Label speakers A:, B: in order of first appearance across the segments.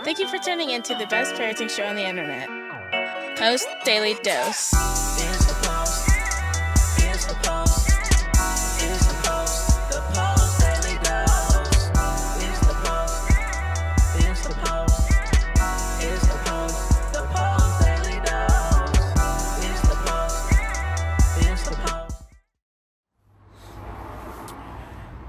A: Thank you for tuning in to the best parenting show on the internet, Post Daily Dose.
B: It's the Post. It's the Post. It's the Post. The Post Daily Dose. It's the Post. It's the Post. It's the Post. The Post Daily Dose. It's the Post. It's the Post.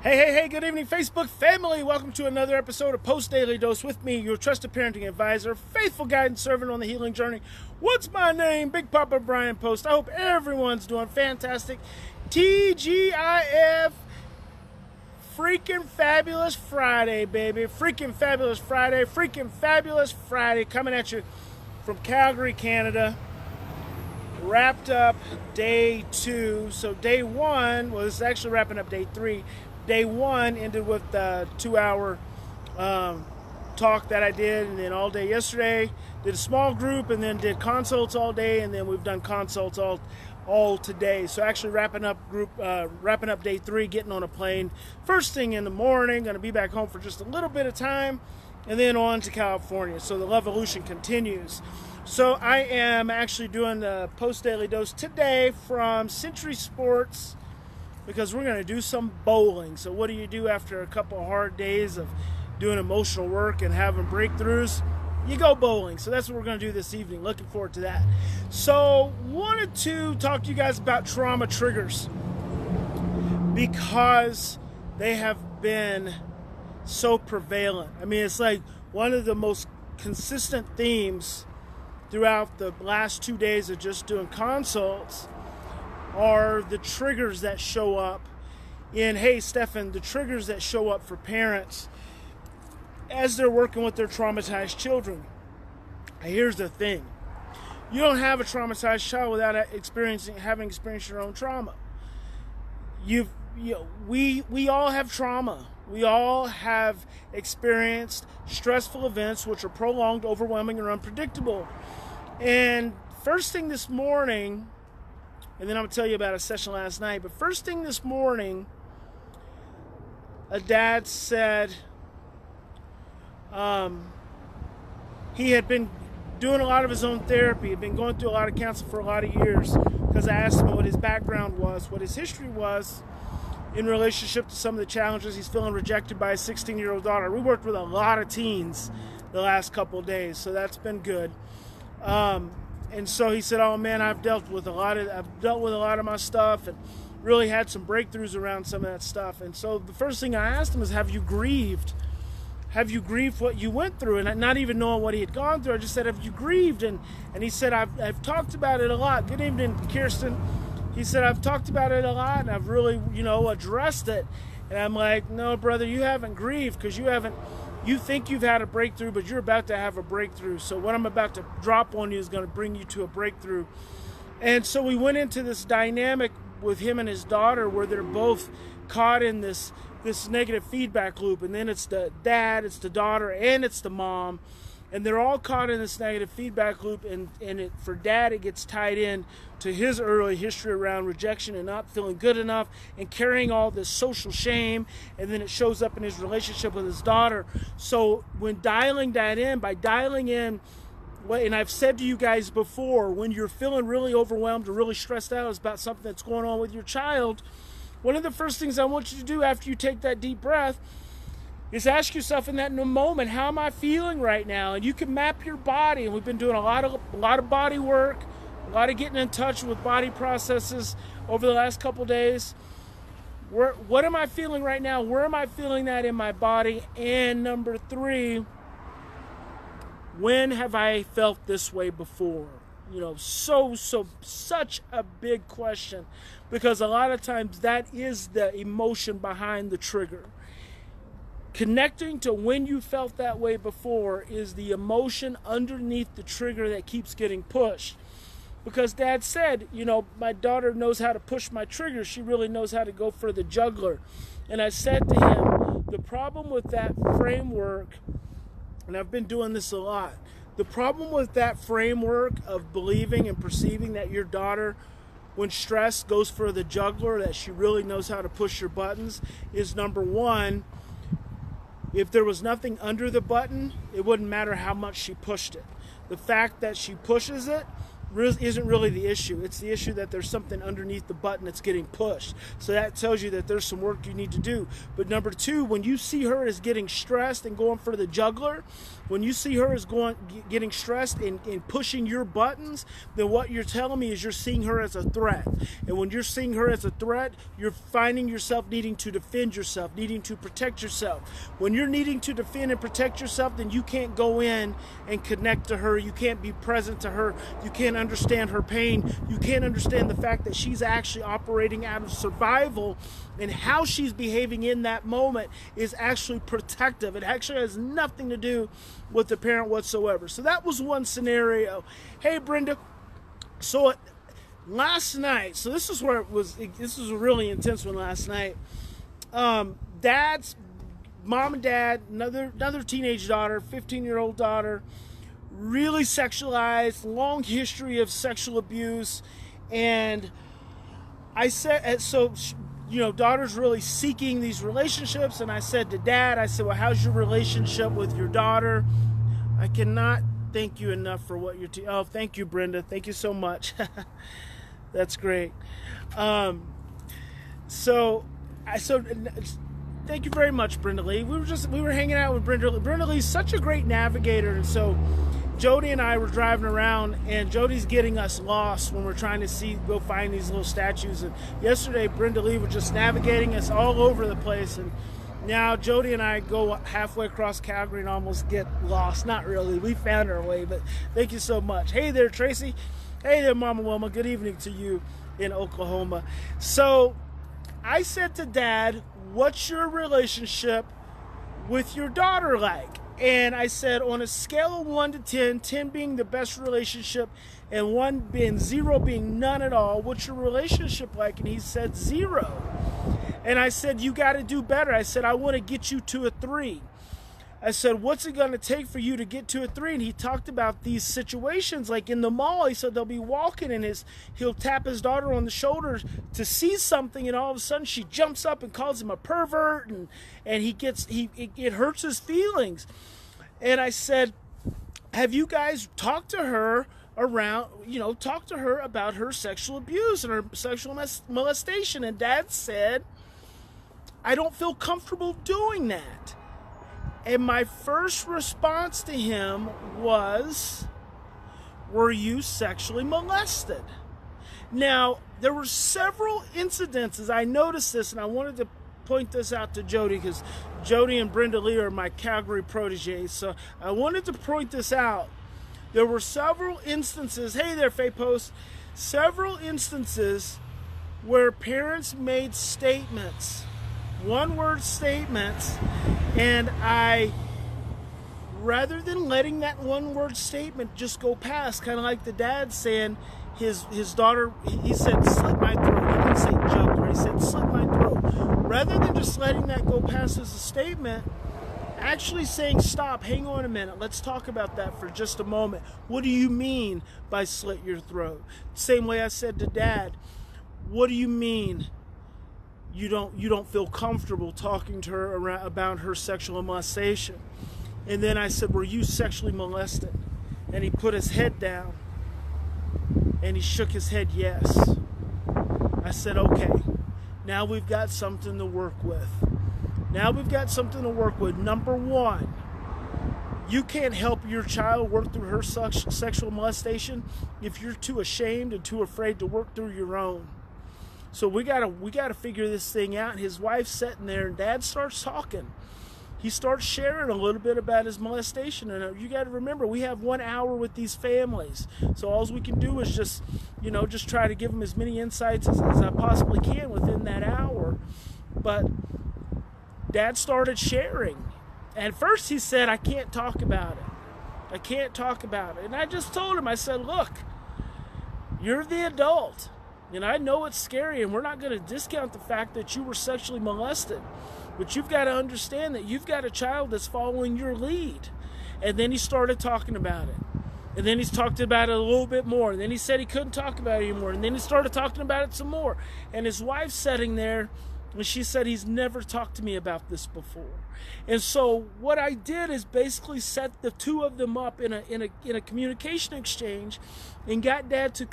C: Hey, good evening, Facebook family. Welcome to another episode of Post Daily Dose with me, your trusted parenting advisor, faithful guide and servant on the healing journey. What's my name? Big Papa Brian+Post. I hope everyone's doing fantastic. TGIF. Freaking fabulous Friday, baby. Freaking fabulous Friday. Freaking fabulous Friday. Coming at you from Calgary, Canada. Wrapped up day 2. So day 1, well, this is actually wrapping up day 3. Day 1 ended with the 2-hour talk that I did, and then all day yesterday did a small group, and then did consults all day, and then we've done consults all today. So actually wrapping up day 3, getting on a plane first thing in the morning. Going to be back home for just a little bit of time, and then on to California. So the Lovevolution continues. So I am actually doing the Post Daily Dose today from Century Sports, because we're going to do some bowling. So what do you do after a couple of hard days of doing emotional work and having breakthroughs? You go bowling. So that's what we're going to do this evening. Looking forward to that. So wanted to talk to you guys about trauma triggers, because they have been so prevalent. I mean, it's like one of the most consistent themes throughout the last 2 days of just doing consults are the triggers that show up in, hey, Stefan, the triggers that show up for parents as they're working with their traumatized children. Here's the thing. You don't have a traumatized child without having experienced your own trauma. We all have trauma. We all have experienced stressful events which are prolonged, overwhelming, or unpredictable. And first thing this morning, and then I'm going to tell you about a session last night. But first thing this morning, a dad said he had been doing a lot of his own therapy. He had been going through a lot of counseling for a lot of years, because I asked him what his background was, what his history was in relationship to some of the challenges. He's feeling rejected by his 16-year-old daughter. We worked with a lot of teens the last couple of days, so that's been good. And so he said, "Oh man, I've dealt with a lot of my stuff, and really had some breakthroughs around some of that stuff." And so the first thing I asked him is, "Have you grieved? Have you grieved what you went through?" And not even knowing what he had gone through, I just said, "Have you grieved?" And he said, "I've talked about it a lot." Good evening, Kirsten. He said, "I've talked about it a lot, and I've really, addressed it." And I'm like, "No, brother, you haven't grieved, because you think you've had a breakthrough, but you're about to have a breakthrough. So what I'm about to drop on you is going to bring you to a breakthrough." And so we went into this dynamic with him and his daughter where they're both caught in this negative feedback loop. And then it's the dad, it's the daughter, and it's the mom. And they're all caught in this negative feedback loop. And for dad, it gets tied in to his early history around rejection and not feeling good enough and carrying all this social shame. And then it shows up in his relationship with his daughter. So when dialing that in, and I've said to you guys before, when you're feeling really overwhelmed or really stressed out about something that's going on with your child, one of the first things I want you to do after you take that deep breath is ask yourself in that moment, how am I feeling right now? And you can map your body. And we've been doing a lot of body work, a lot of getting in touch with body processes over the last couple days. What am I feeling right now? Where am I feeling that in my body? And number 3, when have I felt this way before? Such a big question, because a lot of times that is the emotion behind the trigger. Connecting to when you felt that way before is the emotion underneath the trigger that keeps getting pushed. Because dad said, my daughter knows how to push my trigger. She really knows how to go for the juggler. And I said to him, the problem with that framework, and I've been doing this a lot, the problem with that framework of believing and perceiving that your daughter, when stressed, goes for the juggler, that she really knows how to push your buttons, is number 1, If there was nothing under the button, it wouldn't matter how much she pushed it. The fact that she pushes it isn't really the issue. It's the issue that there's something underneath the button that's getting pushed. So that tells you that there's some work you need to do. But number two, when you see her as getting stressed and going for the juggler, when you see her as getting stressed and pushing your buttons, then what you're telling me is you're seeing her as a threat. And when you're seeing her as a threat, you're finding yourself needing to defend yourself, needing to protect yourself. When you're needing to defend and protect yourself, then you can't go in and connect to her. You can't be present to her. You can't understand her pain. You can't understand the fact that she's actually operating out of survival, and how she's behaving in that moment is actually protective. It actually has nothing to do with the parent whatsoever. So that was one scenario. Hey, Brenda. So last night, so this is where this was a really intense one last night. Dad's mom and dad, another teenage daughter, 15-year-old daughter, really sexualized, long history of sexual abuse. And I said, so, you know, daughter's really seeking these relationships. And I said to Dad, I said, well, how's your relationship with your daughter? I cannot thank you enough for what you're oh, thank you, Brenda. Thank you so much. That's great. So thank you very much, Brenda Lee. We were hanging out with Brenda Lee. Brenda Lee's such a great navigator. And so Jody and I were driving around, and Jody's getting us lost when we're trying to go find these little statues. And yesterday, Brenda Lee was just navigating us all over the place. And now Jody and I go halfway across Calgary and almost get lost. Not really. We found our way, but thank you so much. Hey there, Tracy. Hey there, Mama Wilma. Good evening to you in Oklahoma. So I said to Dad, what's your relationship with your daughter like? And I said, on a scale of 1 to 10, 10 being the best relationship and 1 being 0 being none at all, what's your relationship like? And he said 0. And I said, you got to do better. I said, I want to get you to a 3. I said, what's it going to take for you to get to a 3? And he talked about these situations like in the mall. He said they'll be walking and he'll tap his daughter on the shoulder to see something, and all of a sudden she jumps up and calls him a pervert, and it hurts his feelings. And I said, have you guys talked to her talk to her about her sexual abuse and her sexual molestation? And Dad said, I don't feel comfortable doing that. And my first response to him was, were you sexually molested? Now, there were several incidences. I noticed this, and I wanted to point this out to Jody, because Jody and Brenda Lee are my Calgary proteges. So I wanted to point this out. There were several instances, hey there, Post, several instances where parents made statements, one-word statements, and rather than letting that one-word statement just go past, kind of like the dad saying his daughter, he said, slit my throat. He didn't say jugular, he said, slit my throat. Rather than just letting that go past as a statement, actually saying, stop, hang on a minute, let's talk about that for just a moment. What do you mean by slit your throat? Same way I said to Dad, what do you mean you don't feel comfortable talking to her about her sexual molestation? And then I said, were you sexually molested? And he put his head down and he shook his head yes. I said, okay, now we've got something to work with. Now we've got something to work with. Number one, you can't help your child work through her sexual molestation if you're too ashamed and too afraid to work through your own. So we gotta figure this thing out. And his wife's sitting there, and Dad starts talking. He starts sharing a little bit about his molestation. And you got to remember, we have 1 hour with these families. So all we can do is just try to give them as many insights as I possibly can within that hour. But Dad started sharing. And first he said, I can't talk about it. I can't talk about it. And I just told him, I said, look, you're the adult. And I know it's scary, and we're not going to discount the fact that you were sexually molested. But you've got to understand that you've got a child that's following your lead. And then he started talking about it. And then he's talked about it a little bit more. And then he said he couldn't talk about it anymore. And then he started talking about it some more. And his wife's sitting there, And she said, he's never talked to me about this before. And so what I did is basically set the two of them up in a communication exchange, and got Dad to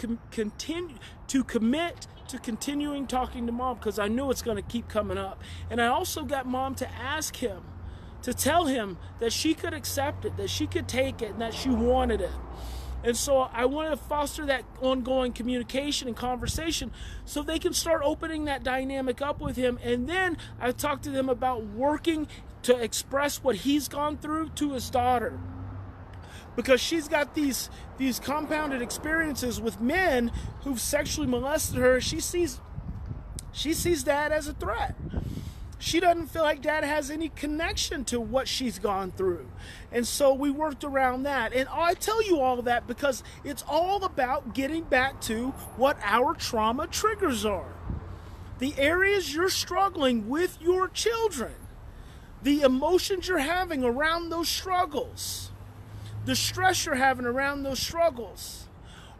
C: commit to continuing talking to Mom, because I knew it's going to keep coming up. And I also got Mom to ask him, to tell him that she could accept it, that she could take it, and that she wanted it. And so I want to foster that ongoing communication and conversation so they can start opening that dynamic up with him. And then I talked to them about working to express what he's gone through to his daughter, because she's got these compounded experiences with men who've sexually molested her. She sees Dad as a threat. She doesn't feel like Dad has any connection to what she's gone through. And so we worked around that. And I tell you all of that because it's all about getting back to what our trauma triggers are. The areas you're struggling with your children, the emotions you're having around those struggles, the stress you're having around those struggles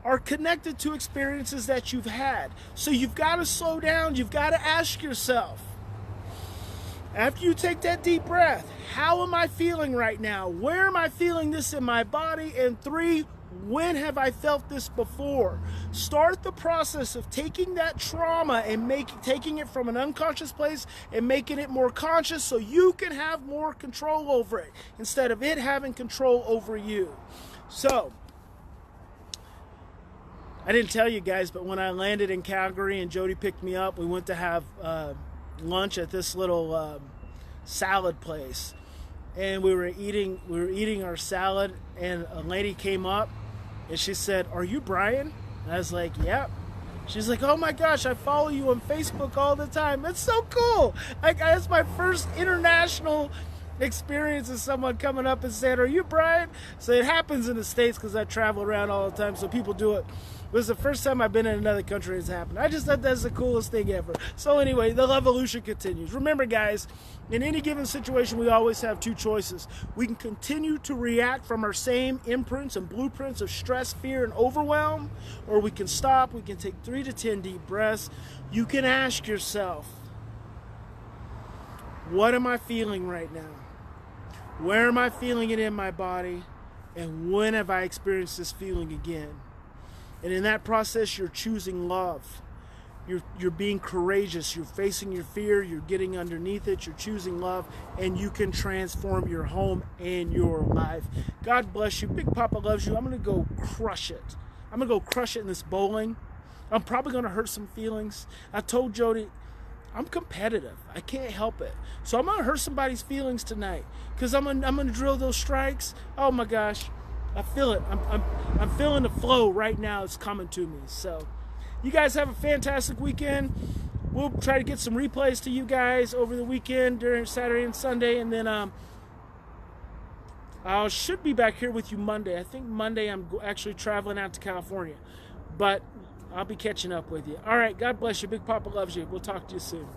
C: are connected to experiences that you've had. So you've got to slow down. You've got to ask yourself, after you take that deep breath, how am I feeling right now? Where am I feeling this in my body? And 3, when have I felt this before? Start the process of taking that trauma and taking it from an unconscious place and making it more conscious, so you can have more control over it instead of it having control over you. So, I didn't tell you guys, but when I landed in Calgary and Jody picked me up, we went to have lunch at this little salad place, and we were eating our salad, and a lady came up and she said, "Are you Brian?" And I was like, "Yep." She's like, "Oh my gosh, I follow you on Facebook all the time." That's so cool. Like, that's my first international experience of someone coming up and saying, "Are you Brian?" So it happens in the States because I travel around all the time, so people do it. It was the first time I've been in another country it's happened. I just thought that's the coolest thing ever. So anyway, the evolution continues. Remember, guys, in any given situation, we always have 2 choices. We can continue to react from our same imprints and blueprints of stress, fear, and overwhelm, or we can stop. We can take 3 to 10 deep breaths. You can ask yourself, what am I feeling right now? Where am I feeling it in my body? And when have I experienced this feeling again? And in that process, you're choosing love. You're being courageous. You're facing your fear. You're getting underneath it. You're choosing love. And you can transform your home and your life. God bless you. Big Papa loves you. I'm going to go crush it. I'm going to go crush it in this bowling. I'm probably going to hurt some feelings. I told Jody, I'm competitive. I can't help it. So I'm going to hurt somebody's feelings tonight, because I'm going to drill those strikes. Oh my gosh. I feel it. I'm feeling the flow right now. It's coming to me. So you guys have a fantastic weekend. We'll try to get some replays to you guys over the weekend during Saturday and Sunday. And then I should be back here with you Monday. I think Monday I'm actually traveling out to California. But I'll be catching up with you. All right. God bless you. Big Papa loves you. We'll talk to you soon.